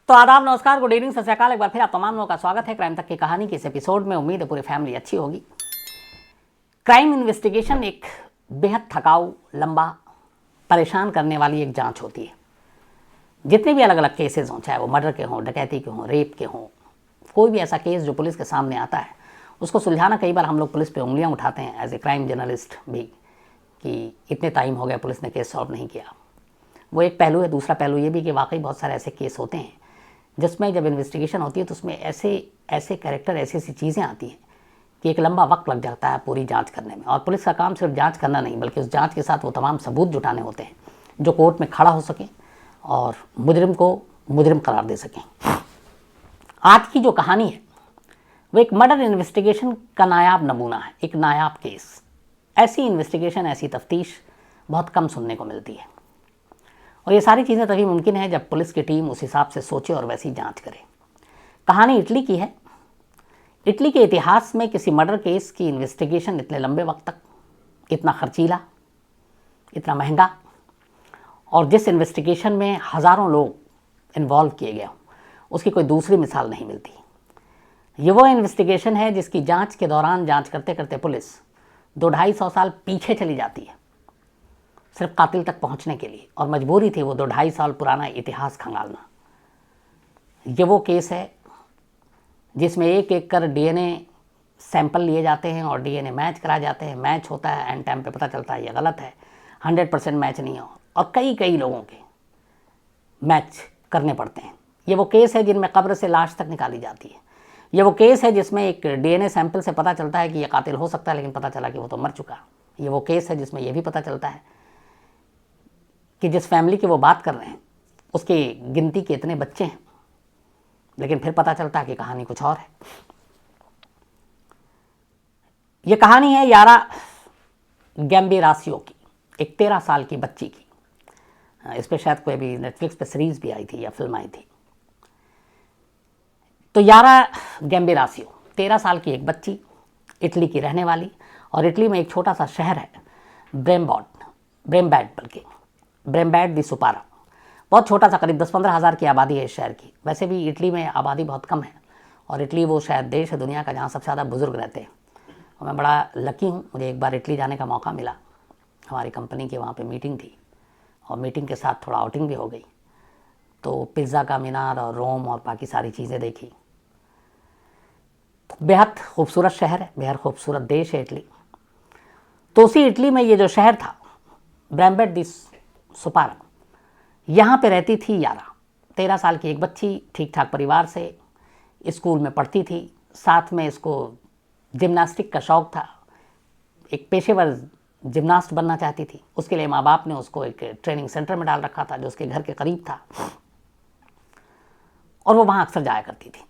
तो आदाब, नमस्कार, गुड इवनिंग, सत श्री अकाल। एक बार फिर आप तमाम लोगों का स्वागत है क्राइम तक की कहानी की इस एपिसोड में। उम्मीद है पूरी फैमिली अच्छी होगी। क्राइम इन्वेस्टिगेशन एक बेहद थकाऊ, लंबा, परेशान करने वाली एक जांच होती है। जितने भी अलग अलग केसेस हों, चाहे वो मर्डर के हों, डकैती के हों, रेप के हों, कोई भी ऐसा केस जो पुलिस के सामने आता है उसको सुलझाना, कई बार हम लोग पुलिस पे उंगलियां उठाते हैं एज ए क्राइम जर्नलिस्ट भी, कि इतने टाइम हो गया पुलिस ने केस सॉल्व नहीं किया। वो एक पहलू है। दूसरा पहलू ये भी कि वाकई बहुत सारे ऐसे केस होते हैं जिसमें जब इन्वेस्टिगेशन होती है तो उसमें ऐसे कैरेक्टर, ऐसी ऐसी चीज़ें आती हैं कि एक लंबा वक्त लग जाता है पूरी जांच करने में। और पुलिस का काम सिर्फ जांच करना नहीं, बल्कि उस जांच के साथ वो तमाम सबूत जुटाने होते हैं जो कोर्ट में खड़ा हो सके और मुजरिम को मुजरिम करार दे सकें। आज की जो कहानी है वो एक मर्डर इन्वेस्टिगेशन का नायाब नमूना है, एक नायाब केस। ऐसी इन्वेस्टिगेशन, ऐसी तफ्तीश बहुत कम सुनने को मिलती है। और ये सारी चीज़ें तभी मुमकिन है जब पुलिस की टीम उस हिसाब से सोचे और वैसी जांच करे। कहानी इटली की है। इटली के इतिहास में किसी मर्डर केस की इन्वेस्टिगेशन इतने लंबे वक्त तक, इतना खर्चीला, इतना महंगा, और जिस इन्वेस्टिगेशन में हज़ारों लोग इन्वॉल्व किए गए हों, उसकी कोई दूसरी मिसाल नहीं मिलती। ये वो इन्वेस्टिगेशन है जिसकी जांच के दौरान जांच करते करते पुलिस 200-250 साल पीछे चली जाती है सिर्फ कातिल तक पहुंचने के लिए, और मजबूरी थी वो 2-250 साल पुराना इतिहास खंगालना। ये वो केस है जिसमें एक एक कर डीएनए सैंपल लिए जाते हैं और डीएनए मैच कराए जाते हैं। मैच होता है, एंड टाइम पे पता चलता है ये गलत है, 100% मैच नहीं हो, और कई लोगों के मैच करने पड़ते हैं। ये वो केस है जिनमें कब्र से लाश तक निकाली जाती है। ये वो केस है जिसमें एक डीएनए सैंपल से पता चलता है कि ये कातिल हो सकता है, लेकिन पता चला कि वो तो मर चुका। ये वो केस है जिसमें यह भी पता चलता है कि जिस फैमिली की वो बात कर रहे हैं उसकी गिनती के इतने बच्चे हैं, लेकिन फिर पता चलता है कि कहानी कुछ और है। ये कहानी है यारा गैम्बेरासियो की, एक 13 साल की बच्ची की। इस पर शायद कोई अभी नेटफ्लिक्स पे सीरीज भी आई थी या फिल्म आई थी। तो यारा गैम्बेरासियो 13 साल की एक बच्ची, इटली की रहने वाली, और इटली में एक छोटा सा शहर है ब्रेम्बैड दी सुपारा। बहुत छोटा सा, करीब 10-15 हज़ार की आबादी है इस शहर की। वैसे भी इटली में आबादी बहुत कम है, और इटली वो शायद देश है दुनिया का जहाँ सबसे ज़्यादा बुजुर्ग रहते हैं। और मैं बड़ा लकी हूँ, मुझे एक बार इटली जाने का मौका मिला। हमारी कंपनी की वहाँ पे मीटिंग थी, और मीटिंग के साथ थोड़ा आउटिंग भी हो गई। तो पिज़्ज़ा का मीनार और रोम और बाकी सारी चीज़ें देखी। तो बेहद खूबसूरत शहर है, बेहद खूबसूरत देश है इटली। तो उसी इटली में ये जो शहर था, ब्रेम्बेड दी सुपारा, यहाँ पे रहती थी यारा। 13 साल की एक बच्ची, ठीक ठाक परिवार से, स्कूल में पढ़ती थी। साथ में इसको जिम्नास्टिक का शौक़ था, एक पेशेवर जिम्नास्ट बनना चाहती थी। उसके लिए माँ बाप ने उसको एक ट्रेनिंग सेंटर में डाल रखा था जो उसके घर के करीब था, और वो वहाँ अक्सर जाया करती थी।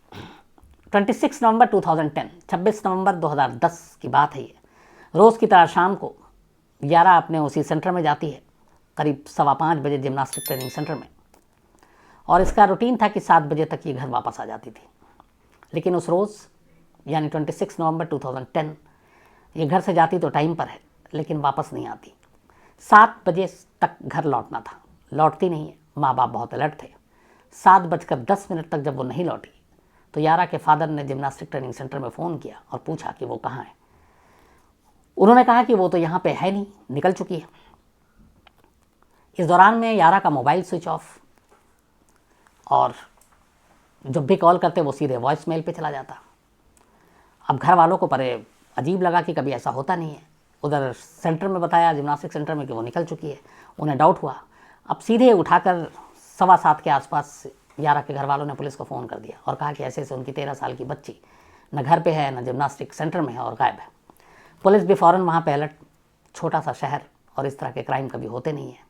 26 नवंबर 2010, 26 नवंबर 2010 की बात है ये। रोज़ की तरह शाम को यारा अपने उसी सेंटर में जाती है, करीब 4:15 बजे, जिम्नास्टिक ट्रेनिंग सेंटर में। और इसका रूटीन था कि 7 बजे तक ये घर वापस आ जाती थी। लेकिन उस रोज़, यानी 26 नवंबर 2010, ये घर से जाती तो टाइम पर है, लेकिन वापस नहीं आती। 7 बजे तक घर लौटना था, लौटती नहीं है। माँ बाप बहुत अलर्ट थे। 7:10 तक जब वो नहीं लौटी तो यारा के फादर ने जिम्नास्टिक ट्रेनिंग सेंटर में फ़ोन किया और पूछा कि वो कहाँ है। उन्होंने कहा कि वो तो यहाँ पे है नहीं, निकल चुकी है। इस दौरान में यारा का मोबाइल स्विच ऑफ, और जब भी कॉल करते वो सीधे वॉइस मेल पे चला जाता। अब घर वालों को परे अजीब लगा कि कभी ऐसा होता नहीं है। उधर सेंटर में बताया, जिम्नास्टिक सेंटर में, कि वो निकल चुकी है। उन्हें डाउट हुआ। अब सीधे उठाकर 7:15 के आसपास यारा के घर वालों ने पुलिस को फ़ोन कर दिया और कहा कि ऐसे ऐसे उनकी 13 साल की बच्ची न घर पे है, न जिम्नास्टिक सेंटर में है, और गायब है। पुलिस भी फ़ौरन वहाँ पे अलर्ट। छोटा सा शहर, और इस तरह के क्राइम कभी होते नहीं हैं।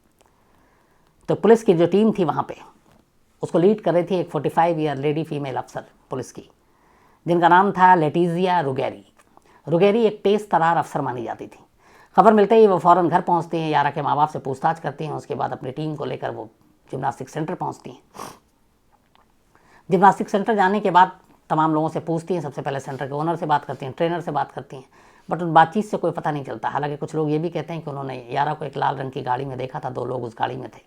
तो पुलिस की जो टीम थी वहाँ पे, उसको लीड कर रही थी एक 45 ईयर लेडी फीमेल अफसर पुलिस की, जिनका नाम था लेटिजिया रुगेरी। रुगेरी एक तेज़ तरार अफसर मानी जाती थी। खबर मिलते ही वो फ़ौरन घर पहुँचती हैं, यारा के माँ बाप से पूछताछ करती हैं। उसके बाद अपनी टीम को लेकर वो जिम्नास्टिक सेंटर पहुँचती हैं। जिम्नास्टिक सेंटर जाने के बाद तमाम लोगों से पूछती हैं। सबसे पहले सेंटर के ओनर से बात करती हैं, ट्रेनर से बात करती हैं, बट उन बातचीत से कोई पता नहीं चलता। हालांकि कुछ लोग ये भी कहते हैं कि उन्होंने यारा को एक लाल रंग की गाड़ी में देखा था, 2 लोग उस गाड़ी में थे,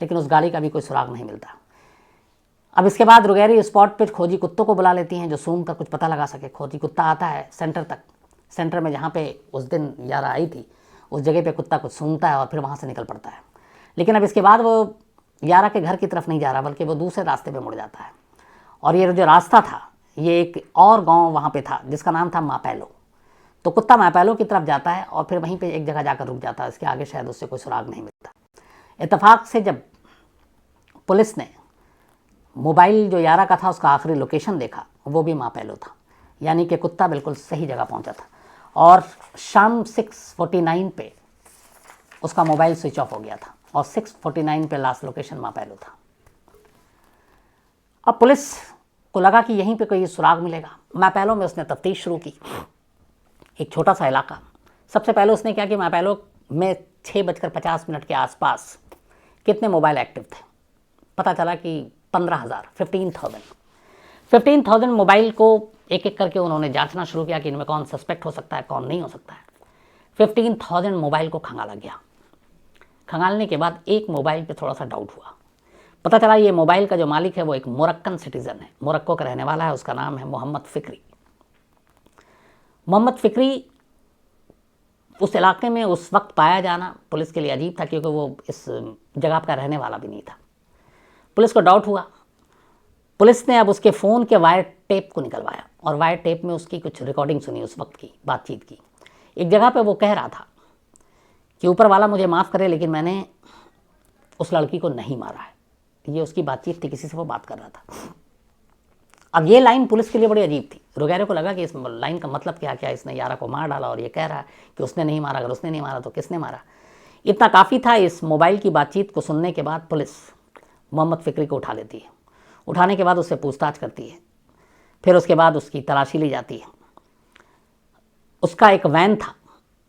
लेकिन उस गाड़ी का भी कोई सुराग नहीं मिलता। अब इसके बाद रुगैरी स्पॉट पे खोजी कुत्तों को बुला लेती हैं जो सूंघ कर कुछ पता लगा सके। खोजी कुत्ता आता है सेंटर तक, सेंटर में जहाँ पे उस दिन यारा आई थी उस जगह पे कुत्ता कुछ सूंघता है और फिर वहाँ से निकल पड़ता है। लेकिन अब इसके बाद वो यारा के घर की तरफ नहीं जा रहा बल्कि वो दूसरे रास्ते पे मुड़ जाता है। और ये जो रास्ता था ये एक और गांव वहाँ पे था जिसका नाम था मापैलो। तो कुत्ता मापैलो की तरफ जाता है और फिर वहीं पे एक जगह जाकर रुक जाता है। इसके आगे शायद उससे कोई सुराग नहीं मिलता। इत्तेफाक से जब पुलिस ने मोबाइल जो यारा का था उसका आखिरी लोकेशन देखा वो भी मापैलो था, यानी कि कुत्ता बिल्कुल सही जगह पहुंचा था। और शाम 6:49 पे उसका मोबाइल स्विच ऑफ हो गया था और 6:49 पे लास्ट लोकेशन मापैलो था। अब पुलिस को लगा कि यहीं पे कोई सुराग मिलेगा। मापैलो में उसने तफ्तीश शुरू की। एक छोटा सा इलाका। सबसे पहले उसने क्या कि मापैलो में 6:50 के आसपास कितने मोबाइल एक्टिव थे। पता चला कि 15,000 मोबाइल को एक एक करके उन्होंने जांचना शुरू किया कि इनमें कौन सस्पेक्ट हो सकता है कौन नहीं हो सकता है। 15,000 मोबाइल को खंगाला गया। खंगालने के बाद एक मोबाइल पे थोड़ा सा डाउट हुआ। पता चला ये मोबाइल का जो मालिक है वो एक मोरक्कन सिटीज़न है, मोरक्को का रहने वाला है। उसका नाम है मोहम्मद फ़िक्री। मोहम्मद फ़िक्री उस इलाके में उस वक्त पाया जाना पुलिस के लिए अजीब था क्योंकि वो इस जगह का रहने वाला भी नहीं था। पुलिस को डाउट हुआ। पुलिस ने अब उसके फ़ोन के वायर टेप को निकलवाया और वायर टेप में उसकी कुछ रिकॉर्डिंग सुनी उस वक्त की बातचीत की। एक जगह पे वो कह रहा था कि ऊपर वाला मुझे माफ़ करे लेकिन मैंने उस लड़की को नहीं मारा है। ये उसकी बातचीत थी, किसी से वो बात कर रहा था। अब ये लाइन पुलिस के लिए बड़ी अजीब थी। रुगैरो को लगा कि इस लाइन का मतलब क्या इसने यारा को मार डाला और ये कह रहा है कि उसने नहीं मारा। अगर उसने नहीं मारा तो किसने मारा। इतना काफ़ी था। इस मोबाइल की बातचीत को सुनने के बाद पुलिस मोहम्मद फ़िक्री को उठा लेती है। उठाने के बाद उससे पूछताछ करती है। फिर उसके बाद उसकी तलाशी ली जाती है। उसका एक वैन था,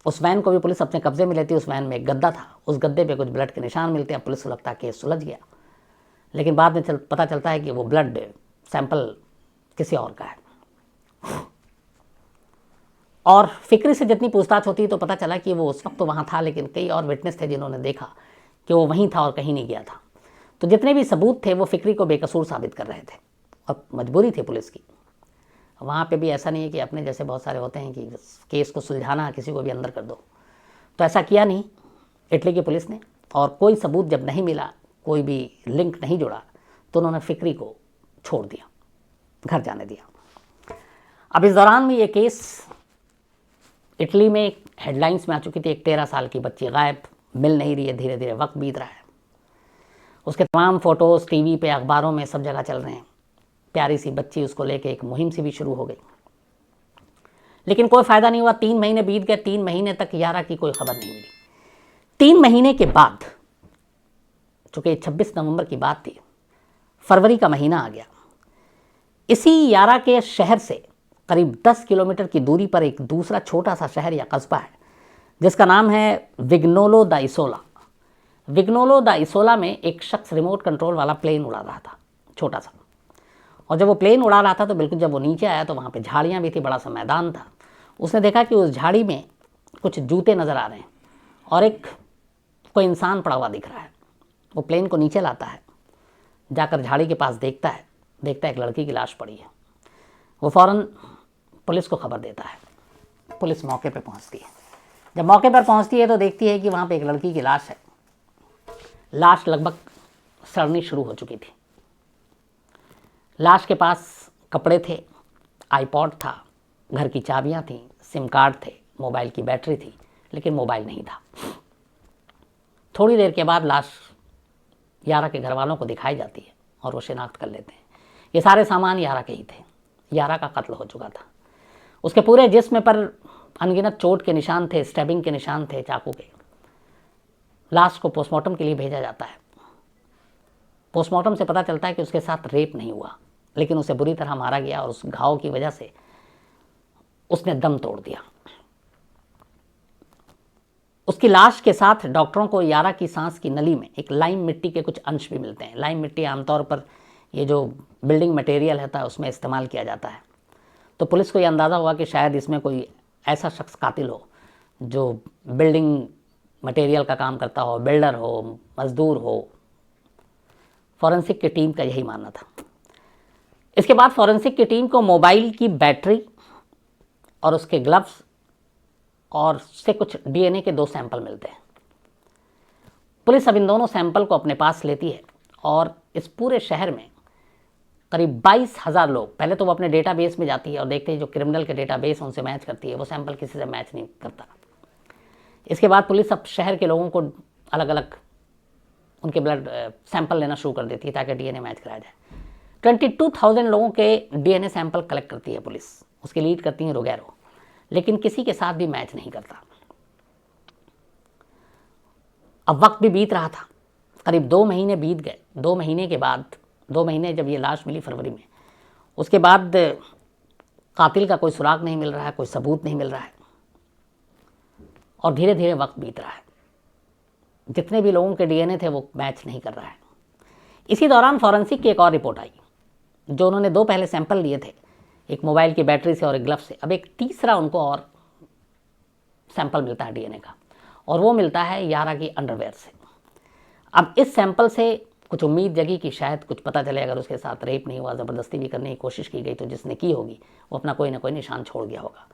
उस वैन को भी पुलिस अपने कब्जे में लेती है। उस वैन में एक गद्दा था, उस गद्दे पे कुछ ब्लड के निशान मिलते हैं। पुलिस को लगता है केस सुलझ गया, लेकिन बाद में पता चलता है कि वो ब्लड सैंपल किसी और का है। और फ़िक्री से जितनी पूछताछ होती है तो पता चला कि वो उस वक्त तो वहाँ था लेकिन कई और विटनेस थे जिन्होंने देखा कि वो वहीं था और कहीं नहीं गया था। तो जितने भी सबूत थे वो फ़िक्री को बेकसूर साबित कर रहे थे और मजबूरी थी पुलिस की। वहाँ पे भी ऐसा नहीं है कि अपने जैसे बहुत सारे होते हैं कि केस को सुलझाना किसी को भी अंदर कर दो, तो ऐसा किया नहीं इटली की पुलिस ने। और कोई सबूत जब नहीं मिला, कोई भी लिंक नहीं जुड़ा, तो उन्होंने फ़िक्री को छोड़ दिया, घर जाने दिया। अब इस दौरान में ये केस इटली में हेडलाइंस में आ चुकी थी। एक 13 साल की बच्ची गायब, मिल नहीं रही है। धीरे धीरे वक्त बीत रहा है। उसके तमाम फ़ोटोज़ टीवी पे, अखबारों में, सब जगह चल रहे हैं। प्यारी सी बच्ची, उसको लेके एक मुहिम सी भी शुरू हो गई, लेकिन कोई फ़ायदा नहीं हुआ। 3 महीने बीत गए। 3 महीने तक यारा की कोई खबर नहीं मिली। 3 महीने के बाद, चूँकि 26 नवंबर की बात थी, फरवरी का महीना आ गया। इसी यारा के शहर से करीब 10 किलोमीटर की दूरी पर एक दूसरा छोटा सा शहर या कस्बा है जिसका नाम है विग्नोलो दा इसोला। विग्नोलो दा इसोला में एक शख्स रिमोट कंट्रोल वाला प्लेन उड़ा रहा था, छोटा सा। और जब वो प्लेन उड़ा रहा था तो बिल्कुल जब वो नीचे आया तो वहाँ पे झाड़ियाँ भी थी, बड़ा सा मैदान था। उसने देखा कि उस झाड़ी में कुछ जूते नज़र आ रहे हैं और एक कोई इंसान पड़ा हुआ दिख रहा है। वो प्लेन को नीचे लाता है, जाकर झाड़ी के पास देखता है एक लड़की की लाश पड़ी है। वो फ़ौरन पुलिस को खबर देता है। पुलिस मौके पर पहुँचती है। जब मौके पर पहुँचती है तो देखती है कि वहाँ पे एक लड़की की लाश है। लाश लगभग सड़नी शुरू हो चुकी थी। लाश के पास कपड़े थे, आईपॉड था, घर की चाबियाँ थीं, सिम कार्ड थे, मोबाइल की बैटरी थी, लेकिन मोबाइल नहीं था। थोड़ी देर के बाद लाश यारा के घर वालों को दिखाई जाती है और वो शिनाख्त कर लेते हैं। ये सारे सामान यारा के ही थे। यारा का कत्ल हो चुका था। उसके पूरे जिस्म पर अनगिनत चोट के निशान थे, स्टैबिंग के निशान थे, चाकू के। लाश को पोस्टमार्टम के लिए भेजा जाता है। पोस्टमार्टम से पता चलता है कि उसके साथ रेप नहीं हुआ, लेकिन उसे बुरी तरह मारा गया और उस घाव की वजह से उसने दम तोड़ दिया। उसकी लाश के साथ डॉक्टरों को यारा की सांस की नली में एक लाइम मिट्टी के कुछ अंश भी मिलते हैं। लाइम मिट्टी आमतौर पर ये जो बिल्डिंग मटेरियल होता है उसमें इस्तेमाल किया जाता है। तो पुलिस को ये अंदाज़ा हुआ कि शायद इसमें कोई ऐसा शख्स कातिल हो जो बिल्डिंग मटेरियल का काम करता हो, बिल्डर हो, मज़दूर हो। फॉरेंसिक की टीम का यही मानना था। इसके बाद फॉरेंसिक की टीम को मोबाइल की बैटरी और उसके ग्लव्स और से कुछ डीएनए के 2 सैंपल मिलते हैं। पुलिस अब इन दोनों सैंपल को अपने पास लेती है और इस पूरे शहर में करीब 22,000 लोग, पहले तो वो अपने डेटाबेस में जाती है और देखते हैं जो क्रिमिनल के डेटाबेस उनसे मैच करती है, वो सैंपल किसी से मैच नहीं करता। इसके बाद पुलिस अब शहर के लोगों को अलग अलग उनके ब्लड सैंपल लेना शुरू कर देती है ताकि डीएनए मैच कराया जाए। 22,000 लोगों के डीएनए सैंपल कलेक्ट करती है पुलिस, उसकी लीड करती है रोगेरो, लेकिन किसी के साथ भी मैच नहीं करता। अब वक्त भी बीत रहा था, करीब 2 महीने बीत गए। 2 महीने के बाद, 2 महीने जब ये लाश मिली फरवरी में, उसके बाद कातिल का कोई सुराग नहीं मिल रहा है, कोई सबूत नहीं मिल रहा है और धीरे धीरे वक्त बीत रहा है। जितने भी लोगों के डीएनए थे वो मैच नहीं कर रहा है। इसी दौरान फॉरेंसिक की एक और रिपोर्ट आई, जो उन्होंने 2 पहले सैंपल लिए थे, एक मोबाइल की बैटरी से और एक ग्लव से। अब एक तीसरा उनको और सैंपल मिलता है डीएनए का, और वो मिलता है यारा की अंडरवेयर से। अब इस सैंपल से कुछ उम्मीद जगी कि शायद कुछ पता चले, अगर उसके साथ रेप नहीं हुआ, ज़बरदस्ती भी करने की कोशिश की गई, तो जिसने की होगी वो अपना कोई ना कोई निशान छोड़ गया होगा।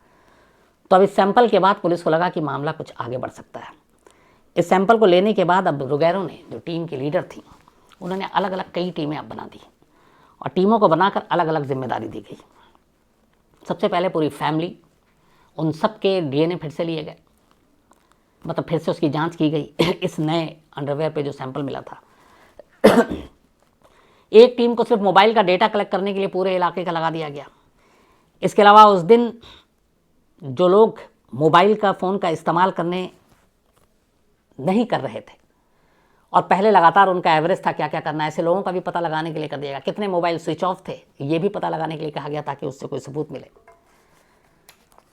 तो अब इस सैंपल के बाद पुलिस को लगा कि मामला कुछ आगे बढ़ सकता है। इस सैंपल को लेने के बाद अब रोगेरो ने, जो टीम की लीडर थी, उन्होंने अलग अलग कई टीमें अब बना दी और टीमों को बनाकर अलग अलग जिम्मेदारी दी गई। सबसे पहले पूरी फैमिली, उन सब के डीएनए फिर से लिए गए, मतलब फिर से उसकी जांच की गई इस नए अंडरवेयर पे जो सैंपल मिला था। एक टीम को सिर्फ मोबाइल का डेटा कलेक्ट करने के लिए पूरे इलाके का लगा दिया गया। इसके अलावा उस दिन जो लोग मोबाइल का फ़ोन का इस्तेमाल करने नहीं कर रहे थे और पहले लगातार उनका एवरेज था क्या क्या करना, ऐसे लोगों का भी पता लगाने के लिए कर दिया गया। कितने मोबाइल स्विच ऑफ थे ये भी पता लगाने के लिए कहा गया ताकि उससे कोई सबूत मिले,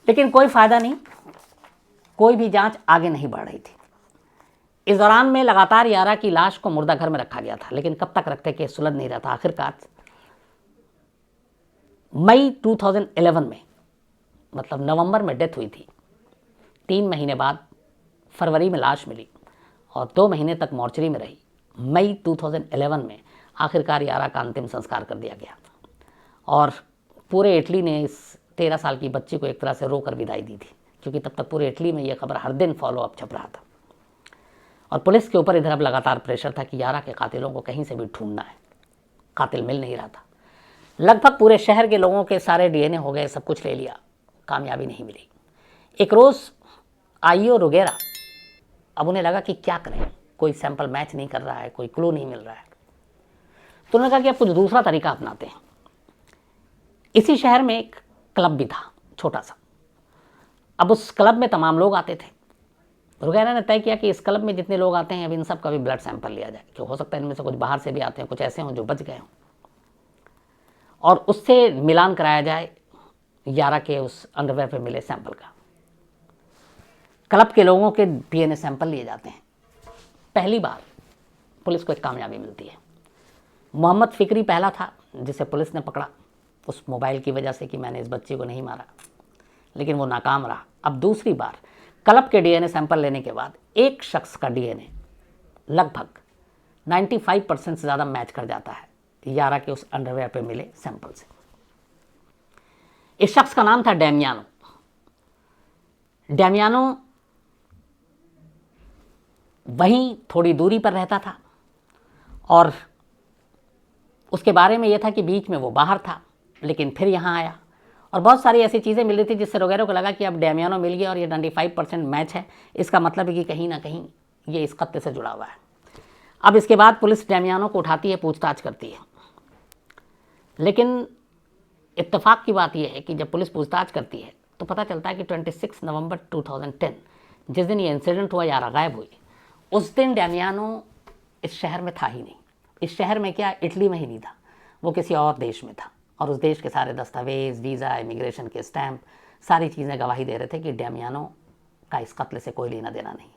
लेकिन कोई फ़ायदा नहीं, कोई भी जांच आगे नहीं बढ़ रही थी। इस दौरान में लगातार यारा की लाश को मुर्दा घर में रखा गया था, लेकिन कब तक रखते कि सुलझ नहीं रहा था। आखिरकार मई 2011 में, मतलब नवंबर में डेथ हुई थी, 3 महीने बाद फरवरी में लाश मिली और 2 महीने तक मॉर्चरी में रही। मई 2011 में आखिरकार यारा का अंतिम संस्कार कर दिया गया और पूरे इटली ने इस 13 साल की बच्ची को एक तरह से रोकर विदाई दी थी, क्योंकि तब तक पूरे इटली में यह खबर हर दिन फॉलो अप छप रहा था और पुलिस के ऊपर इधर अब लगातार प्रेशर था कि यारा के कातिलों को कहीं से भी ढूंढना है। कातिल मिल नहीं रहा था। लगभग पूरे शहर के लोगों के सारे डीएनए हो गए, सब कुछ ले लिया, कामयाबी नहीं मिली। एक रोज़ आईओ रोगेरा, अब उन्हें लगा कि क्या करें, कोई सैंपल मैच नहीं कर रहा है, कोई क्लू नहीं मिल रहा है, तो उन्होंने कहा कि अब कुछ दूसरा तरीका अपनाते हैं। इसी शहर में एक क्लब भी था, छोटा सा। अब उस क्लब में तमाम लोग आते थे। रोगेरा ने तय किया कि इस क्लब में जितने लोग आते हैं अब इन सब का भी ब्लड सैंपल लिया जाए, क्यों हो सकता है इनमें से कुछ बाहर से भी आते हैं, कुछ ऐसे हों जो बच गए हों, और उससे मिलान कराया जाए यारा के उस अंडरवेयर पे मिले सैंपल का। क्लब के लोगों के डीएनए सैंपल लिए जाते हैं। पहली बार पुलिस को एक कामयाबी मिलती है। मोहम्मद फिक्री पहला था जिसे पुलिस ने पकड़ा उस मोबाइल की वजह से कि मैंने इस बच्ची को नहीं मारा, लेकिन वो नाकाम रहा। अब दूसरी बार क्लब के डीएनए सैंपल लेने के बाद एक शख्स का डीएनए लगभग 95% से ज़्यादा मैच कर जाता है यारा के उस अंडरवेयर पे मिले सैंपल से। इस शख्स का नाम था डेमियानो। डेमियानो वहीं थोड़ी दूरी पर रहता था और उसके बारे में यह था कि बीच में वो बाहर था लेकिन फिर यहाँ आया, और बहुत सारी ऐसी चीज़ें मिल रही थी जिससे रोगेरो को लगा कि अब डेमियानो मिल गया और ये 95% मैच है, इसका मतलब है कि कहीं ना कहीं ये इस खत्ते से जुड़ा हुआ है। अब इसके बाद पुलिस डेमियानो को उठाती है, पूछताछ करती है, लेकिन इत्तेफाक की बात यह है कि जब पुलिस पूछताछ करती है तो पता चलता है कि 26 नवंबर 2010 जिस दिन ये इंसिडेंट हुआ, यारा गायब हुई, उस दिन डेमियानो इस शहर में था ही नहीं। इस शहर में क्या, इटली में ही नहीं था, वो किसी और देश में था, और उस देश के सारे दस्तावेज़, वीज़ा, इमिग्रेशन के स्टैंप, सारी चीज़ें गवाही दे रहे थे कि डेमियानो का इस कत्ल से कोई लेना देना नहीं।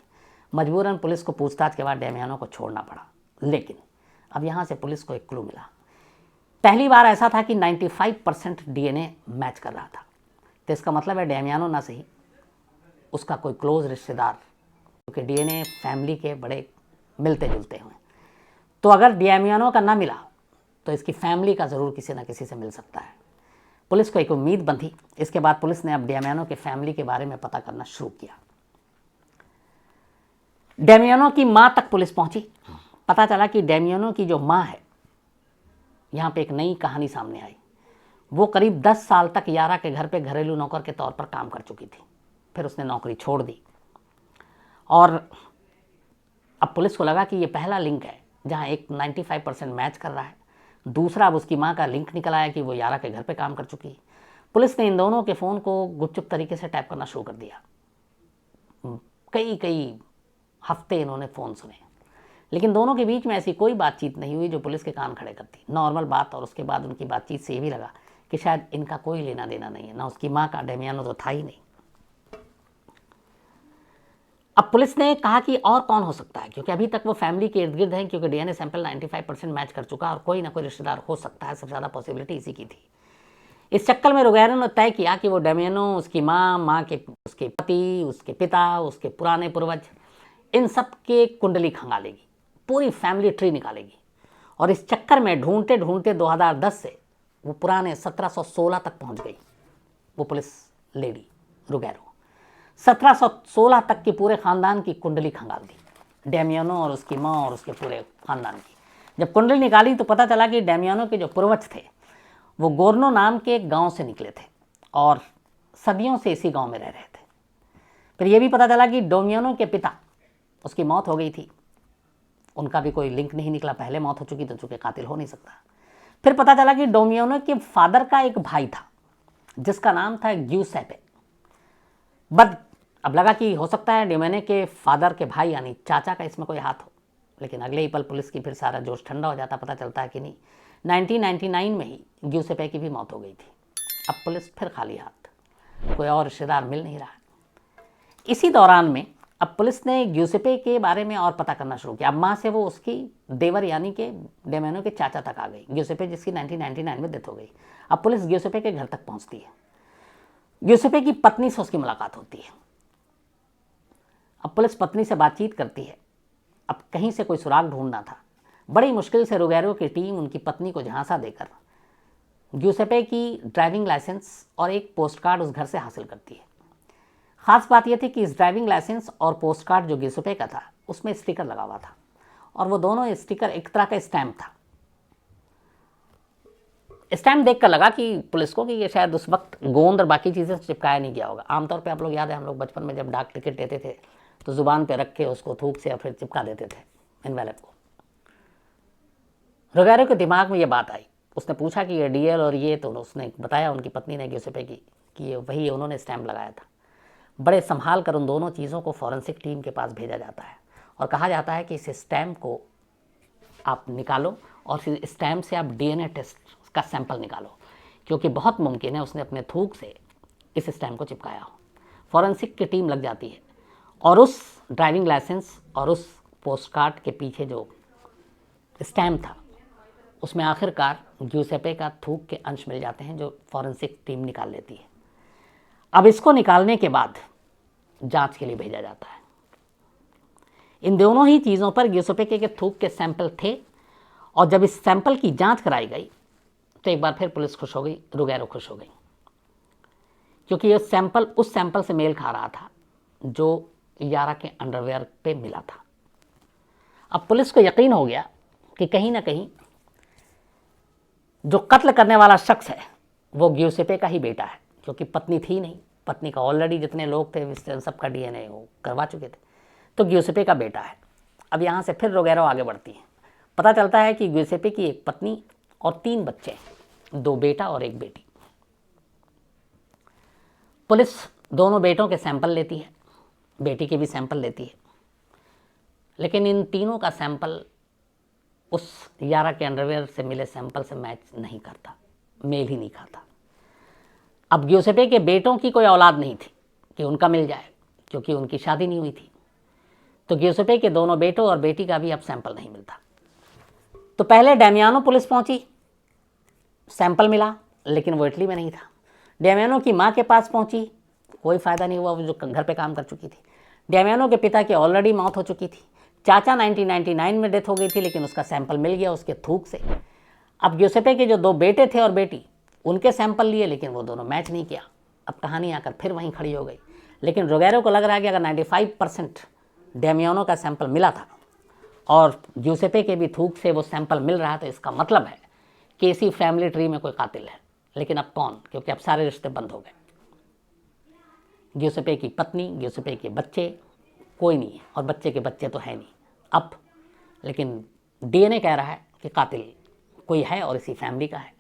मजबूरन पुलिस को पूछताछ के बाद डेमियानो को छोड़ना पड़ा, लेकिन अब यहाँ से पुलिस को एक क्लू मिला। पहली बार ऐसा था कि 95% डीएनए मैच कर रहा था, तो इसका मतलब है डेमियानो ना सही, उसका कोई क्लोज रिश्तेदार, क्योंकि डीएनए फैमिली के बड़े मिलते जुलते हुए। तो अगर डेमियानो का ना मिला तो इसकी फैमिली का ज़रूर किसी न किसी से मिल सकता है। पुलिस को एक उम्मीद बंधी। इसके बाद पुलिस ने अब डेमियानो के फैमिली के बारे में पता करना शुरू किया। डेमियानो की मां तक पुलिस पहुंची। पता चला कि डेमियानो की जो मां है, यहां पे एक नई कहानी सामने आई। वो करीब 10 साल तक यारा के घर पे घरेलू नौकर के तौर पर काम कर चुकी थी। फिर उसने नौकरी छोड़ दी और अब पुलिस को लगा कि ये पहला लिंक है जहां एक 95% मैच कर रहा है। दूसरा, अब उसकी मां का लिंक निकल आया कि वो यारा के घर पे काम कर चुकी है। पुलिस ने इन दोनों के फ़ोन को गुपचुप तरीके से टैप करना शुरू कर दिया। कई हफ्ते इन्होंने फ़ोन सुने, लेकिन दोनों के बीच में ऐसी कोई बातचीत नहीं हुई जो पुलिस के कान खड़े करती। नॉर्मल बात, और उसके बाद उनकी बातचीत से ये भी लगा कि शायद इनका कोई लेना देना नहीं है, ना उसकी माँ का, डेमियानो तो था ही नहीं। अब पुलिस ने कहा कि और कौन हो सकता है, क्योंकि अभी तक वो फैमिली के इर्द गिर्द हैं, क्योंकि डीएनए सैंपल 95% मैच कर चुका और कोई ना कोई रिश्तेदार हो सकता है। सबसे ज़्यादा पॉसिबिलिटी इसी की थी। इस चक्कर में रुगैरो ने तय किया कि वो डेमियानो, उसकी माँ के उसके पति, उसके पिता, उसके पुराने पूर्वज, इन सब के कुंडली खंगालेगी, पूरी फैमिली ट्री निकालेगी। और इस चक्कर में ढूंढते ढूंढते 2010 से वो पुराने 1716 तक पहुंच गई। वो पुलिस लेडी रुगैरो 1716 तक के पूरे ख़ानदान की कुंडली खंगाल दी, डेमियानो और उसकी माँ और उसके पूरे ख़ानदान की। जब कुंडली निकाली तो पता चला कि डेमियानो के जो पूर्वज थे वो गोर्नो नाम के एक गाँव से निकले थे और सदियों से इसी गाँव में रह रहे थे। फिर ये भी पता चला कि डेमियानो के पिता, उसकी मौत हो गई थी, उनका भी कोई लिंक नहीं निकला, पहले मौत हो चुकी तो चूँकि कातिल हो नहीं सकता। फिर पता चला कि डेमियानो के फादर का एक भाई था जिसका नाम था ग्यूसेपे। अब लगा कि हो सकता है डेमियानो के फादर के भाई यानी चाचा का इसमें कोई हाथ हो, लेकिन अगले ही पल पुलिस की फिर सारा जोश ठंडा हो जाता। पता चलता है कि नहीं, 1999 में ही ग्यूसेपे की भी मौत हो गई थी। अब पुलिस फिर खाली हाथ, कोई और रिश्तेदार मिल नहीं रहा। इसी दौरान में अब पुलिस ने ग्यूसेपे के बारे में और पता करना शुरू किया। अब माँ से वो उसकी देवर यानी कि डेमियानो के चाचा तक आ गई, ग्यूसेपे जिसकी 1999 में डेथ हो गई। अब पुलिस ग्यूसेपे के घर तक पहुंचती है। ग्यूसेपे की पत्नी से उसकी मुलाकात होती है। अब पुलिस पत्नी से बातचीत करती है। अब कहीं से कोई सुराग ढूंढना था। बड़ी मुश्किल से रुगैरो की टीम उनकी पत्नी को झांसा देकर ग्यूसेपे की ड्राइविंग लाइसेंस और एक पोस्ट कार्ड उस घर से हासिल करती है। ख़ास बात यह थी कि इस ड्राइविंग लाइसेंस और पोस्ट कार्ड जो ग्यूसेपे का था उसमें स्टिकर लगा हुआ था, और वो दोनों स्टिकर एक तरह का स्टैम्प था। स्टैम्प देखकर लगा कि पुलिस को कि ये शायद उस वक्त गोंद और बाकी चीज़ें चिपकाया नहीं गया होगा। आमतौर पे आप लोग याद है, हम लोग बचपन में जब डाक टिकट लेते थे तो ज़ुबान पे रख के उसको थूक से या फिर चिपका देते थे एनवेलप को। रुगैरो के दिमाग में ये बात आई। उसने पूछा कि ये डीएल और ये, तो उसने बताया उनकी पत्नी ने ग्यूसेपे की कि ये वही उन्होंने स्टैम्प लगाया था। बड़े संभाल कर उन दोनों चीज़ों को फॉरेंसिक टीम के पास भेजा जाता है और कहा जाता है कि इस स्टैम्प को आप निकालो और फिर स्टैम्प से आप डीएनए टेस्ट का सैंपल निकालो, क्योंकि बहुत मुमकिन है उसने अपने थूक से इस स्टैम्प को चिपकाया हो। फॉरेंसिक की टीम लग जाती है और उस ड्राइविंग लाइसेंस और उस पोस्ट कार्ड के पीछे जो स्टैम्प था उसमें आखिरकार ग्यूसेपे का थूक के अंश मिल जाते हैं, जो फॉरेंसिक टीम निकाल लेती है। अब इसको निकालने के बाद जांच के लिए भेजा जाता है। इन दोनों ही चीज़ों पर ग्यूसेपे के थूक के सैंपल थे, और जब इस सैंपल की जांच कराई गई तो एक बार फिर पुलिस खुश हो गई, रुगैरो खुश हो गई, क्योंकि ये सैंपल उस सैंपल से मेल खा रहा था जो यारा के अंडरवेयर पे मिला था। अब पुलिस को यकीन हो गया कि कहीं ना कहीं जो कत्ल करने वाला शख्स है वो ग्यूसेपे का ही बेटा है, क्योंकि पत्नी थी नहीं, पत्नी का ऑलरेडी जितने लोग थे सबका डीएनए वो करवा चुके थे, तो ग्यूसेपे का बेटा है। अब यहाँ से फिर रुगैरो आगे बढ़ती है। पता चलता है कि ग्यूसेपे की एक पत्नी और 3 बच्चे, 2 बेटा और 1 बेटी। पुलिस दोनों बेटों के सैंपल लेती है, बेटी के भी सैंपल लेती है, लेकिन इन तीनों का सैंपल उस यारा के अंडरवेयर से मिले सैंपल से मैच नहीं करता, मेल ही नहीं खाता। अब ग्यूसेपे के बेटों की कोई औलाद नहीं थी कि उनका मिल जाए, क्योंकि उनकी शादी नहीं हुई थी, तो ग्यूसेपे के दोनों बेटों और बेटी का भी अब सैंपल नहीं मिलता। तो पहले डेमियानो पुलिस पहुंची, सैंपल मिला, लेकिन वो इटली में नहीं था। डेमियानो की माँ के पास पहुंची, कोई फ़ायदा नहीं हुआ, वो जो घर पे काम कर चुकी थी। डेमियानो के पिता की ऑलरेडी मौत हो चुकी थी। चाचा 1999 में डेथ हो गई थी, लेकिन उसका सैंपल मिल गया उसके थूक से। अब ग्यूसेपे के जो 2 बेटे थे और बेटी, उनके सैंपल लिए, लेकिन वो दोनों मैच नहीं किया। अब कहानी आकर फिर वहीं खड़ी हो गई। लेकिन रोगेरो को लग रहा है कि अगर 95% डेमियानो का सैंपल मिला था और ग्यूसेपे के भी थूक से वो सैंपल मिल रहा है, तो इसका मतलब है कि इसी फैमिली ट्री में कोई कातिल है। लेकिन अब कौन? क्योंकि अब सारे रिश्ते बंद हो गए। ग्यूसेपे की पत्नी, ग्यूसेपे के बच्चे, कोई नहीं है, और बच्चे के बच्चे तो है नहीं अब। लेकिन डीएनए कह रहा है कि कातिल कोई है और इसी फैमिली का है।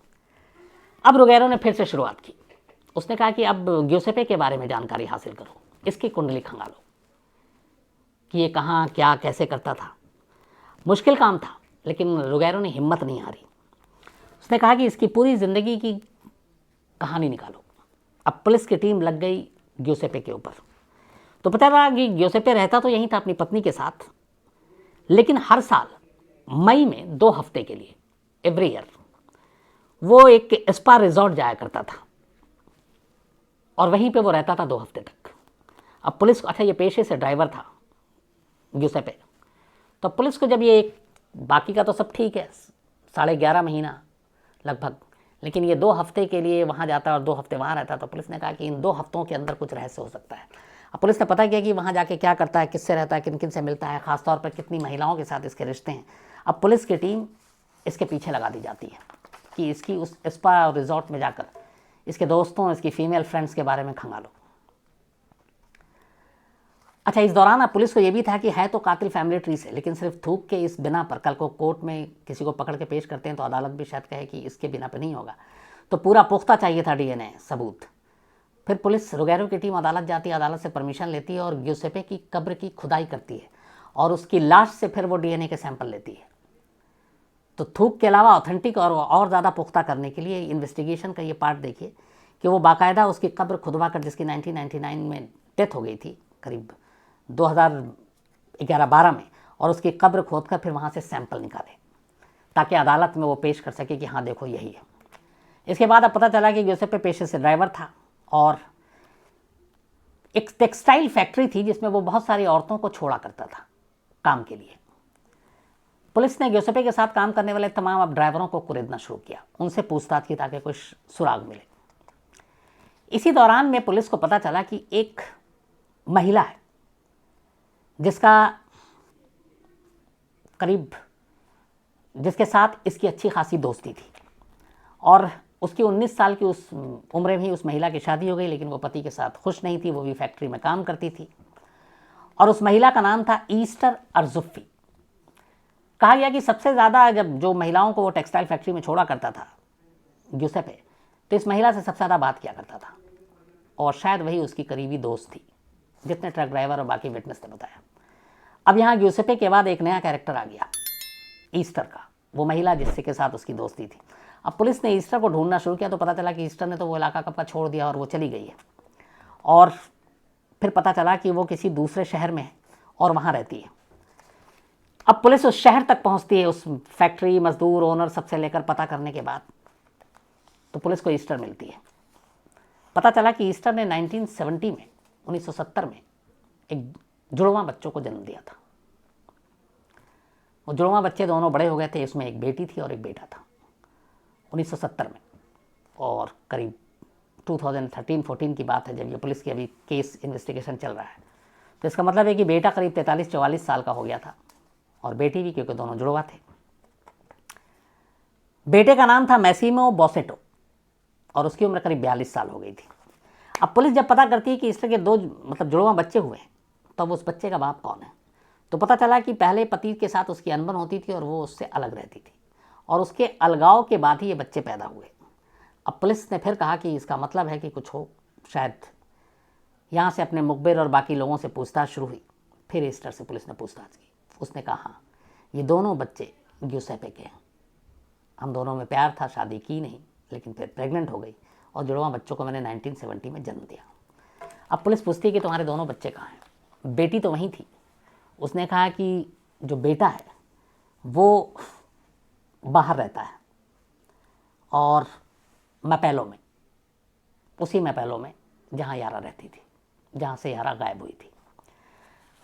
अब रोगेरो ने फिर से शुरुआत की। उसने कहा कि अब ग्यूसेपे के बारे में जानकारी हासिल करो, इसकी कुंडली खंगालो कि ये कहाँ क्या कैसे करता था। मुश्किल काम था, लेकिन रोगेरो ने हिम्मत नहीं हारी। उसने कहा कि इसकी पूरी ज़िंदगी की कहानी निकालो। अब पुलिस की टीम लग गई ग्यूसेपे के ऊपर। तो पता लगा कि ग्यूसेपे रहता तो यहीं था अपनी पत्नी के साथ, लेकिन हर साल मई में 2 हफ्ते के लिए, एवरी ईयर, वो एक स्पा रिजॉर्ट जाया करता था और वहीं पे वो रहता था 2 हफ्ते तक। अब पुलिस को, अच्छा ये पेशे से ड्राइवर था ग्यूसेपे, तो पुलिस को जब ये, बाकी का तो सब ठीक है, 11.5 महीना लगभग, लेकिन ये 2 हफ्ते के लिए वहाँ जाता और 2 हफ्ते वहाँ रहता, तो पुलिस ने कहा कि इन 2 हफ्तों के अंदर कुछ रहस्य हो सकता है। अब पुलिस ने पता किया कि वहाँ जाके क्या करता है, किससे रहता है, किन किन से मिलता है, खासतौर पर कितनी महिलाओं के साथ इसके रिश्ते हैं। अब पुलिस की टीम इसके पीछे लगा दी जाती है कि इसकी उस स्पा रिजॉर्ट में जाकर इसके दोस्तों, इसकी फीमेल फ्रेंड्स के बारे में खंगालो। अच्छा, इस दौरान अब पुलिस को ये भी था कि है तो कातिल फैमिली ट्री से, लेकिन सिर्फ थूक के इस बिना पर कल को कोर्ट में किसी को पकड़ के पेश करते हैं तो अदालत भी शायद कहे कि इसके बिना पे नहीं होगा, तो पूरा पुख्ता चाहिए था डीएनए सबूत। फिर पुलिस, रोगेरो की टीम अदालत जाती है, अदालत से परमिशन लेती है और ग्यूसेपे की कब्र की खुदाई करती है और उसकी लाश से फिर वो डीएनए के सैंपल लेती है। तो थूक के अलावा ऑथेंटिक और ज़्यादा पुख्ता करने के लिए इन्वेस्टिगेशन का ये पार्ट देखिए कि वो बाकायदा उसकी कब्र खुदवा कर, जिसकी 1999 में डेथ हो गई थी, करीब 2011-12 में, और उसकी कब्र खोद कर फिर वहाँ से सैंपल निकाले ताकि अदालत में वो पेश कर सके कि हाँ देखो यही है। इसके बाद अब पता चला कि ग्यूसेपे पेशे से ड्राइवर था और एक टेक्सटाइल फैक्ट्री थी जिसमें वो बहुत सारी औरतों को छोड़ा करता था काम के लिए। पुलिस ने ग्यूसेपे के साथ काम करने वाले तमाम अब ड्राइवरों को कुरेदना शुरू किया, उनसे पूछताछ की ताकि कुछ सुराग मिले। इसी दौरान में पुलिस को पता चला कि एक महिला है जिसके साथ इसकी अच्छी खासी दोस्ती थी और उसकी 19 साल की उस उम्र में ही उस महिला की शादी हो गई, लेकिन वो पति के साथ खुश नहीं थी, वो भी फैक्ट्री में काम करती थी और उस महिला का नाम था ईस्टर अर्जुफ्फी। कहा गया कि सबसे ज़्यादा जब जो महिलाओं को वो टेक्सटाइल फैक्ट्री में छोड़ा करता था ग्यूसेपे, तो इस महिला से सबसे ज़्यादा बात किया करता था और शायद वही उसकी करीबी दोस्त थी, जितने ट्रक ड्राइवर और बाकी विटनेस ने बताया। अब यहाँ ग्यूसेपे के बाद एक नया कैरेक्टर आ गया, ईस्टर का, वो महिला जिससे के साथ उसकी दोस्ती थी। अब पुलिस ने ईस्टर को ढूंढना शुरू किया तो पता चला कि ईस्टर ने तो वो इलाका कब का छोड़ दिया और वो चली गई है, और फिर पता चला कि वो किसी दूसरे शहर में है और वहाँ रहती है। अब पुलिस उस शहर तक पहुँचती है, उस फैक्ट्री, मजदूर, ओनर सबसे लेकर पता करने के बाद तो पुलिस को ईस्टर मिलती है। पता चला कि ईस्टर ने 1970 में एक जुड़वां बच्चों को जन्म दिया था। वो जुड़वां बच्चे दोनों बड़े हो गए थे, इसमें एक बेटी थी और एक बेटा था 1970 में, और करीब 2013-14 की बात है जब ये पुलिस की अभी केस इन्वेस्टिगेशन चल रहा है। तो इसका मतलब है कि बेटा करीब 43-44 साल का हो गया था और बेटी भी, क्योंकि दोनों जुड़वा थे। बेटे का नाम था मैसिमो बॉसेटो और उसकी उम्र करीब 42 साल हो गई थी। अब पुलिस जब पता करती है कि इस तरह के 2 जुड़वा बच्चे हुए हैं, तब उस बच्चे का बाप कौन है, तो पता चला कि पहले पति के साथ उसकी अनबन होती थी और वो उससे अलग रहती थी और उसके अलगाव के बाद ही ये बच्चे पैदा हुए। अब पुलिस ने फिर कहा कि इसका मतलब है कि कुछ हो, शायद यहाँ से अपने मुखबिर और बाकी लोगों से पूछताछ शुरू हुई। फिर ईस्टर से पुलिस ने पूछताछ की, उसने कहा हाँ ये दोनों बच्चे ग्यूसेपे के हैं, हम दोनों में प्यार था, शादी की नहीं, लेकिन फिर प्रेग्नेंट हो गई और जुड़वा बच्चों को मैंने 1970 में जन्म दिया। अब पुलिस पूछती है कि तुम्हारे दोनों बच्चे कहाँ हैं, बेटी तो वहीं थी। उसने कहा कि जो बेटा है वो बाहर रहता है और मैपेलो में, उसी मैपेलो में जहाँ यारा रहती थी, जहाँ से यारा गायब हुई थी।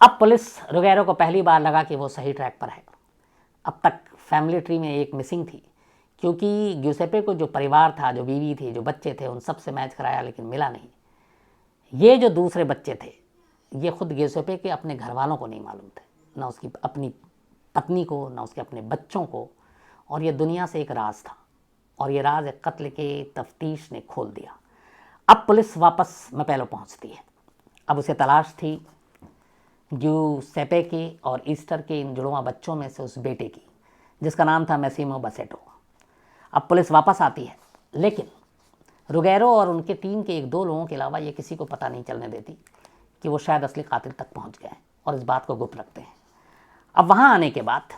अब पुलिस रोगेरो को पहली बार लगा कि वो सही ट्रैक पर है। अब तक फैमिली ट्री में एक मिसिंग थी क्योंकि ग्यूसेपे को जो परिवार था, जो बीवी थी, जो बच्चे थे, उन सब से मैच कराया लेकिन मिला नहीं। ये जो दूसरे बच्चे थे, ये खुद ग्यूसेपे के अपने घर वालों को नहीं मालूम थे, ना उसकी अपनी पत्नी को, ना उसके अपने बच्चों को, और ये दुनिया से एक राज था, और ये राज एक कत्ल के तफ्तीश ने खोल दिया। अब पुलिस वापस मैपेलो पहुंचती है। अब उसे तलाश थी ग्यूसेपे के और ईस्टर के इन जुड़वा बच्चों में से उस बेटे की, जिसका नाम था मैसिमो बसेटो। अब पुलिस वापस आती है, लेकिन रुगेरो और उनके टीम के 1-2 लोगों के अलावा ये किसी को पता नहीं चलने देती कि वो शायद असली कातिल तक पहुंच गए हैं, और इस बात को गुप्त रखते हैं। अब वहां आने के बाद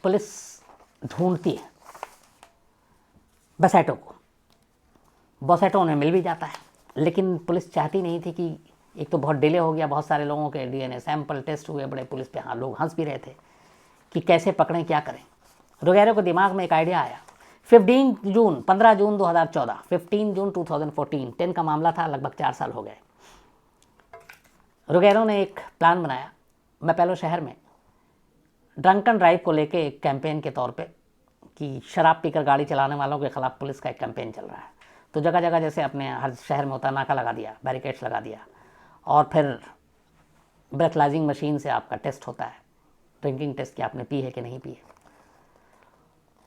पुलिस ढूंढती है बसेटो को। बसेटो उन्हें मिल भी जाता है, लेकिन पुलिस चाहती नहीं थी कि, एक तो बहुत डिले हो गया, बहुत सारे लोगों के डीएनए सैंपल टेस्ट हुए, बड़े पुलिस पे लोग हंस भी रहे थे कि कैसे पकड़ें, क्या करें। रुगेरो को दिमाग में एक आइडिया आया। 15 जून 2014, 15 जून 2014, 10 का मामला था, लगभग 4 साल हो गए। रुगेरो ने एक प्लान बनाया मैपेलो शहर में ड्रंकन ड्राइव को लेके एक कैंपेन के तौर पे, कि शराब पीकर गाड़ी चलाने वालों के खिलाफ पुलिस का एक कैंपेन चल रहा है। तो जगह जगह जैसे अपने हर शहर में होता नाका लगा दिया, बैरिकेड्स लगा दिया, और फिर ब्रेथलाइजिंग मशीन से आपका टेस्ट होता है, ड्रिंकिंग टेस्ट, कि आपने पी है कि नहीं पी है।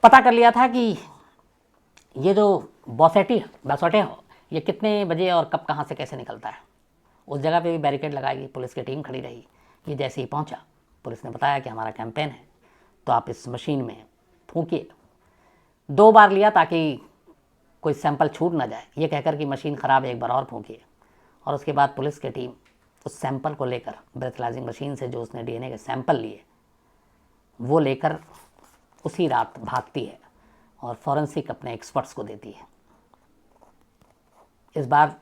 पता कर लिया था कि ये जो बसेटे हो, ये कितने बजे और कब कहाँ से कैसे निकलता है। उस जगह पे भी बैरिकेड लगाएगी, पुलिस की टीम खड़ी रही। ये जैसे ही पहुंचा, पुलिस ने बताया कि हमारा कैंपेन है, तो आप इस मशीन में फूंकिए। 2 बार लिया ताकि कोई सैंपल छूट ना जाए, ये कहकर कि मशीन ख़राब है, एक बार और फूंकिए। और उसके बाद पुलिस की टीम उस सैंपल को लेकर, ब्रेथलाइजिंग मशीन से जो उसने डीएनए के सैंपल लिए, वो लेकर उसी रात भागती है और फॉरेंसिक अपने एक्सपर्ट्स को देती है। इस बार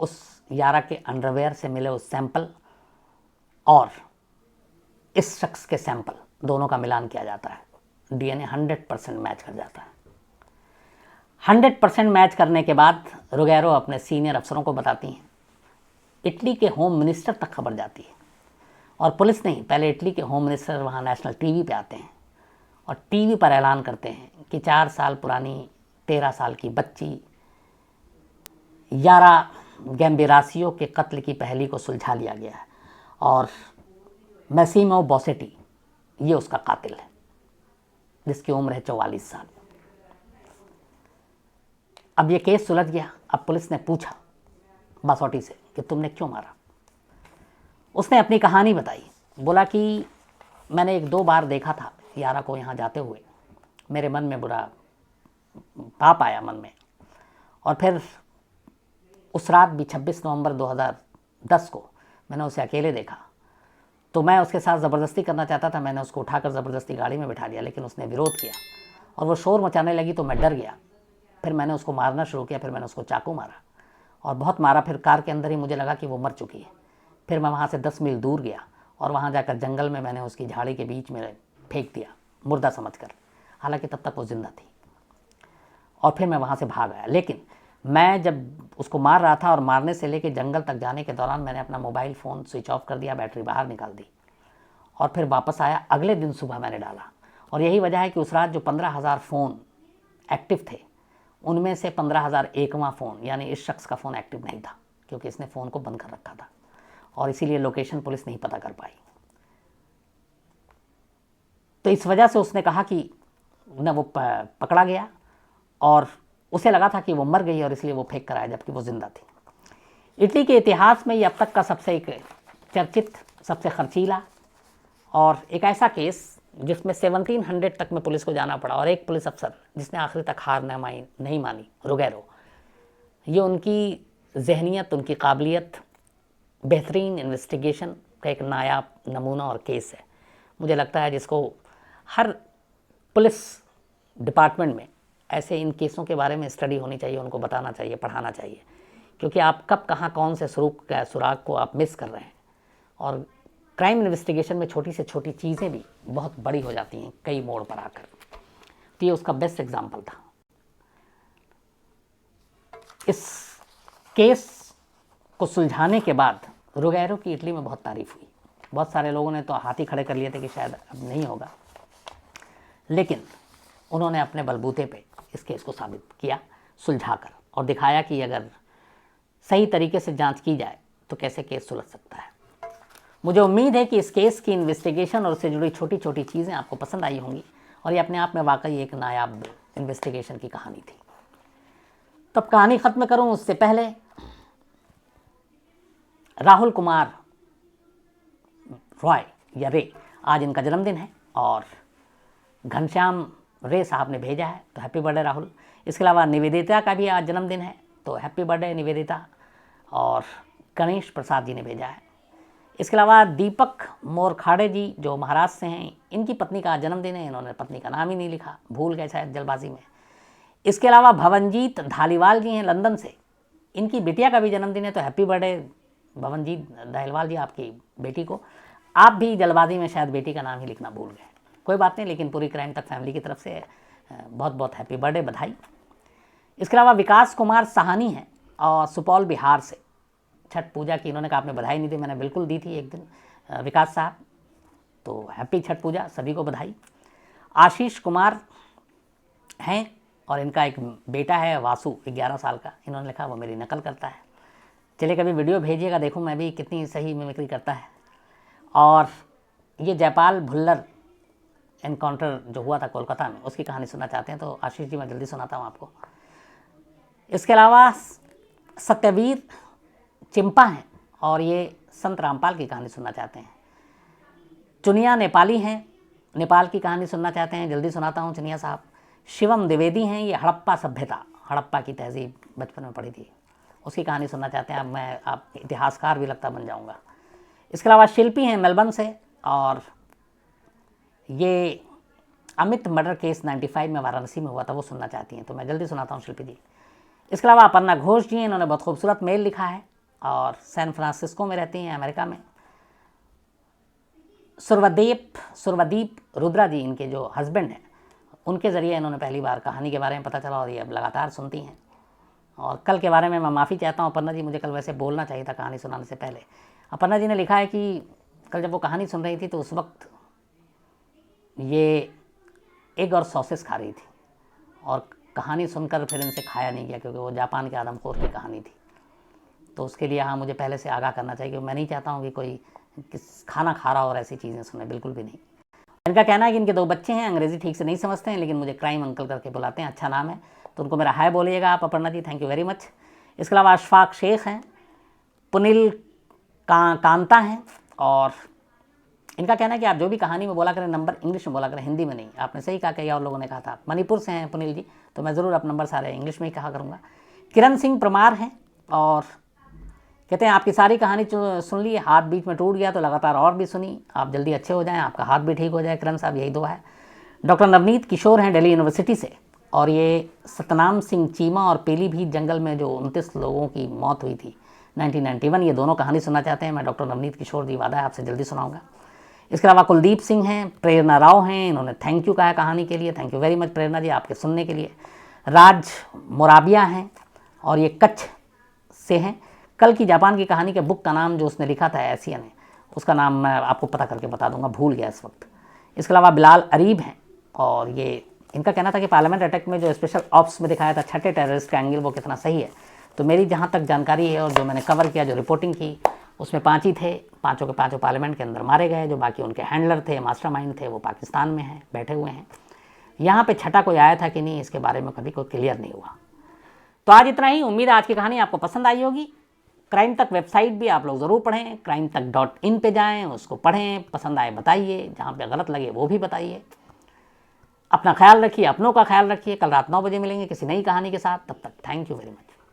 उस यारा के अंडरवेयर से मिले उस सैंपल और इस शख्स के सैंपल, दोनों का मिलान किया जाता है। डीएनए 100% मैच कर जाता है। 100% मैच करने के बाद रुगेरो अपने सीनियर अफसरों को बताती हैं। इटली के होम मिनिस्टर तक खबर जाती है, और पुलिस नहीं, पहले इटली के होम मिनिस्टर वहाँ नेशनल टीवी पे आते हैं और टीवी पर ऐलान करते हैं कि 4 साल पुरानी 13 साल की बच्ची यारा गैम्बिरासियो के कत्ल की पहेली को सुलझा लिया गया है, और मैसिमो बसेटी ये उसका कातिल है, जिसकी उम्र है 44 साल। अब ये केस सुलझ गया। अब पुलिस ने पूछा बासोटी से कि तुमने क्यों मारा। उसने अपनी कहानी बताई। बोला कि मैंने 1-2 बार देखा था यारा को यहाँ जाते हुए, मेरे मन में बुरा पाप आया मन में, और फिर उस रात भी 26 नवंबर 2010 को मैंने उसे अकेले देखा, तो मैं उसके साथ ज़बरदस्ती करना चाहता था। मैंने उसको उठाकर ज़बरदस्ती गाड़ी में बिठा दिया, लेकिन उसने विरोध किया और वो शोर मचाने लगी, तो मैं डर गया। फिर मैंने उसको मारना शुरू किया, फिर मैंने उसको चाकू मारा और बहुत मारा। फिर कार के अंदर ही मुझे लगा कि वो मर चुकी है। फिर मैं वहाँ से 10 मील दूर गया और वहाँ जाकर जंगल में मैंने उसकी झाड़ी के बीच में फेंक दिया, मुर्दा समझकर, हालांकि तब तक वो जिंदा थी। और फिर मैं वहाँ से भाग आया। लेकिन मैं जब उसको मार रहा था और मारने से लेकर जंगल तक जाने के दौरान मैंने अपना मोबाइल फ़ोन स्विच ऑफ कर दिया, बैटरी बाहर निकाल दी और फिर वापस आया। अगले दिन सुबह मैंने डाला, और यही वजह है कि उस रात जो 15,000 फ़ोन एक्टिव थे, उनमें से 15,001वां फ़ोन यानी इस शख्स का फ़ोन एक्टिव नहीं था, क्योंकि इसने फ़ोन को बंद कर रखा था, और इसीलिए लोकेशन पुलिस नहीं पता कर पाई। तो इस वजह से उसने कहा कि न वो पकड़ा गया और उसे लगा था कि वो मर गई और इसलिए वो फेंक कर आया, जबकि वो जिंदा थी। इटली के इतिहास में ये अब तक का सबसे एक चर्चित, सबसे खर्चीला और एक ऐसा केस जिसमें 1700 तक में पुलिस को जाना पड़ा, और एक पुलिस अफसर जिसने आखिरी तक हार नहीं मानी, रुगेरो। ये उनकी जहनियत, उनकी काबिलियत, बेहतरीन इन्वेस्टिगेशन का एक नायाब नमूना और केस है। मुझे लगता है जिसको हर पुलिस डिपार्टमेंट में ऐसे इन केसों के बारे में स्टडी होनी चाहिए, उनको बताना चाहिए, पढ़ाना चाहिए, क्योंकि आप कब कहाँ कौन से सुराग को आप मिस कर रहे हैं। और क्राइम इन्वेस्टिगेशन में छोटी से छोटी चीज़ें भी बहुत बड़ी हो जाती हैं कई मोड़ पर आकर। तो ये उसका बेस्ट एग्जाम्पल था। इस केस को सुलझाने के बाद रुगेरो की इटली में बहुत तारीफ हुई। बहुत सारे लोगों ने तो हाथ ही खड़े कर लिए थे कि शायद अब नहीं होगा, लेकिन उन्होंने अपने बलबूते पे इस केस को साबित किया, सुलझाकर, और दिखाया कि अगर सही तरीके से जांच की जाए तो कैसे केस सुलझ सकता है। मुझे उम्मीद है कि इस केस की इन्वेस्टिगेशन और उससे जुड़ी छोटी छोटी चीज़ें आपको पसंद आई होंगी, और ये अपने आप में वाकई एक नायाब इन्वेस्टिगेशन की कहानी थी। तब कहानी ख़त्म करूं उससे पहले राहुल कुमार रॉय या रे, आज इनका जन्मदिन है और घनश्याम रे साहब ने भेजा है, तो हैप्पी बर्थडे राहुल। इसके अलावा निवेदिता का भी आज जन्मदिन है, तो हैप्पी बर्थडे निवेदिता। और गणेश प्रसाद जी ने भेजा है। इसके अलावा दीपक मोरखाड़े जी जो महाराष्ट्र से हैं, इनकी पत्नी का आज जन्मदिन है, इन्होंने पत्नी का नाम ही नहीं लिखा, भूल गए शायद जल्दबाजी में। इसके अलावा भवनजीत धालीवाल जी हैं लंदन से, इनकी बिटिया का भी जन्मदिन है, तो हैप्पी बर्थडे भवनजीत धालीवाल जी, आपकी बेटी को। आप भी जल्दबाजी में शायद बेटी का नाम ही लिखना भूल गए, कोई बात नहीं, लेकिन पूरी क्राइम तक फैमिली की तरफ से बहुत बहुत हैप्पी बर्थडे, बधाई। इसके अलावा विकास कुमार साहनी हैं और सुपौल बिहार से, छठ पूजा की इन्होंने कहा आपने बधाई नहीं दी, मैंने बिल्कुल दी थी एक दिन विकास साहब, तो हैप्पी छठ पूजा, सभी को बधाई। आशीष कुमार हैं और इनका एक बेटा है वासु 11 साल का, इन्होंने लिखा वो मेरी नकल करता है। चलिए कभी वीडियो भेजिएगा, देखूँ मैं भी कितनी सही मिमिक्री करता है। और ये जयपाल भुल्लर एनकाउंटर जो हुआ था कोलकाता में, उसकी कहानी सुनना चाहते हैं तो आशीष जी मैं जल्दी सुनाता हूँ आपको। इसके अलावा सत्यवीर चिंपा हैं और ये संत रामपाल की कहानी सुनना चाहते हैं। चुनिया नेपाली हैं, नेपाल की कहानी सुनना चाहते हैं, जल्दी सुनाता हूँ चुनिया साहब। शिवम द्विवेदी हैं, ये हड़प्पा सभ्यता, हड़प्पा की तहजीब बचपन में पढ़ी थी, उसकी कहानी सुनना चाहते हैं। अब मैं आप इतिहासकार भी लगता बन जाऊँगा। इसके अलावा शिल्पी हैं मेलबर्न से, और ये अमित मर्डर केस 95 में वाराणसी में हुआ था, वो सुनना चाहती हैं, तो मैं जल्दी सुनाता हूँ शिल्पी जी। इसके अलावा अपर्णा घोष जी हैं, इन्होंने बहुत खूबसूरत मेल लिखा है और सैन फ्रांसिस्को में रहती हैं, अमेरिका में। सुरवदीप रुद्रा जी, इनके जो हस्बैंड हैं, उनके ज़रिए इन्होंने पहली बार कहानी के बारे में पता चला और ये अब लगातार सुनती हैं। और कल के बारे में मैं माफ़ी चाहता हूँ अपर्णा जी, मुझे कल वैसे बोलना चाहिए था कहानी सुनाने से पहले। अपर्णा जी ने लिखा है कि कल जब वो कहानी सुन रही थी तो उस वक्त ये एग और सॉसेस खा रही थी, और कहानी सुनकर फिर इनसे खाया नहीं गया, क्योंकि वो जापान के आदमखोर की कहानी थी। तो उसके लिए हाँ मुझे पहले से आगाह करना चाहिए, क्योंकि मैं नहीं चाहता हूँ कि कोई खाना खा रहा हो और ऐसी चीज़ें सुने, बिल्कुल भी नहीं। इनका कहना है कि इनके 2 बच्चे हैं, अंग्रेज़ी ठीक से नहीं समझते हैं, लेकिन मुझे क्राइम अंकल करके बुलाते हैं, अच्छा नाम है, तो उनको मेरा हाय बोलिएगा आप Aparna ji, thank you very much. इसके अलावा अशफाक शेख हैं, पुनिल कांता हैं, और इनका कहना है कि आप जो भी कहानी में बोला करें नंबर इंग्लिश में बोला करें, हिंदी में नहीं। आपने सही कहा, कई और लोगों ने कहा था। मणिपुर से हैं पुनिल जी, तो मैं ज़रूर आप नंबर सारे इंग्लिश में ही कहा करूँगा। किरण सिंह परमार हैं और कहते हैं आपकी सारी कहानी सुन ली, हाथ बीच में टूट गया तो लगातार और भी सुनी, आप जल्दी अच्छे हो जाएं, आपका हाथ भी ठीक हो जाए किरण साहब, यही दुआ है। डॉक्टर नवनीत किशोर हैं दिल्ली यूनिवर्सिटी से, और ये सतनाम सिंह चीमा और पीलीभीत जंगल में जो 29 लोगों की मौत हुई थी 1991, ये दोनों कहानी सुनना चाहते हैं। मैं डॉक्टर नवनीत किशोर जी, वादा है आपसे जल्दी सुनाऊंगा। इसके अलावा कुलदीप सिंह हैं, प्रेरणा राव हैं, इन्होंने थैंक यू कहा है कहानी के लिए, थैंक यू वेरी मच प्रेरणा जी आपके सुनने के लिए। राज मोराबिया हैं और ये कच्छ से हैं। कल की जापान की कहानी के बुक का नाम जो उसने लिखा था एशियन है, उसका नाम मैं आपको पता करके बता दूंगा, भूल गया इस वक्त। इसके अलावा बिलाल अरीब हैं, और ये इनका कहना था कि पार्लियामेंट अटैक में जो स्पेशल ऑप्स में दिखाया था छठे टेररिस्ट का एंगल, वो कितना सही है। तो मेरी जहाँ तक जानकारी है और जो मैंने कवर किया, जो रिपोर्टिंग की, उसमें 5 ही थे, 5 के 5 पार्लियामेंट के अंदर मारे गए, जो बाकी उनके हैंडलर थे, मास्टरमाइंड थे, वो पाकिस्तान में हैं, बैठे हुए हैं। यहाँ पे छठा कोई आया था कि नहीं, इसके बारे में कभी कोई क्लियर नहीं हुआ। तो आज इतना ही, उम्मीद है आज की कहानी आपको पसंद आई होगी। क्राइम तक वेबसाइट भी आप लोग ज़रूर पढ़ें, crimetak.in पे जाएं, उसको पढ़ें, पसंद आए बताइए, जहाँ पे गलत लगे वो भी बताइए। अपना ख्याल रखिए, अपनों का ख्याल रखिए। कल रात 9 बजे मिलेंगे किसी नई कहानी के साथ, तब तक थैंक यू वेरी मच।